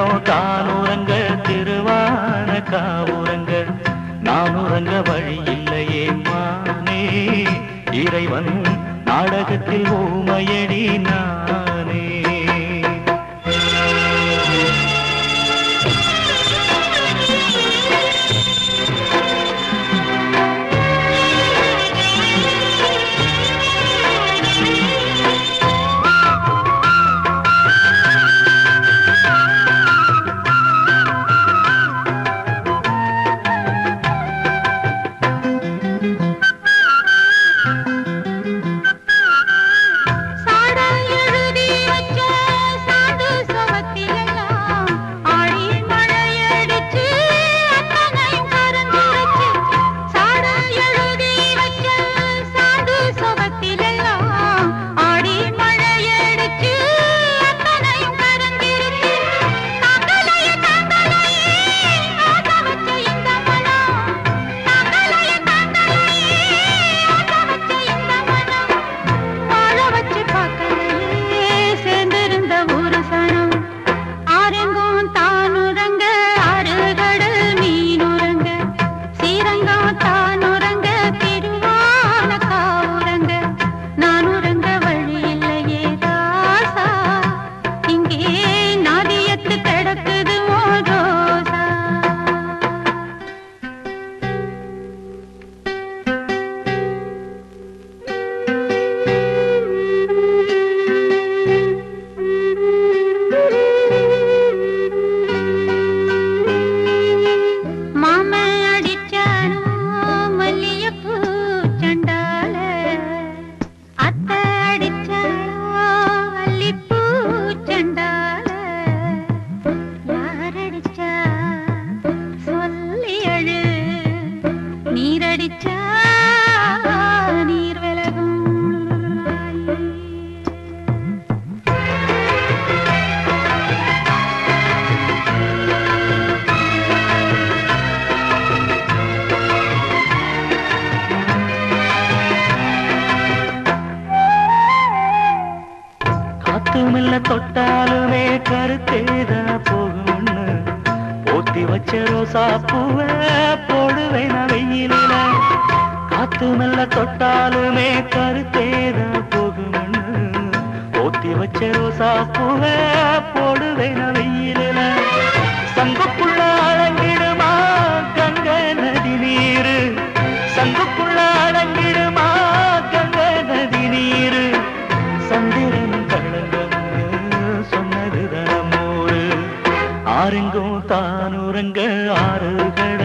தினம் தான் உறங்க திருவான காவுறங்க நான் உறங்க வழி இல்லையே மானே இறைவன் நாடகத்தில் ஊமையடி நானே. தொட்டாலுமே கருத்தேதா போகும்னு போத்தி வச்ச ரோசா பூவ போடுவேன் வெயிலில. காத்து மெல்ல தொட்டாலுமே கருத்தேதா போகும்னு போத்தி வச்ச ரோசா பூவ போடுவேன் வெயிலில. சங்குக்குள்ள அடங்கிடுமா கங்க நதி நீரு, சங்குக்குள்ள அடங்கிடுமா கங்க நதி நீரு. சந்திரன் ஆரெங்கும் தான் உறங்க ஆறுகட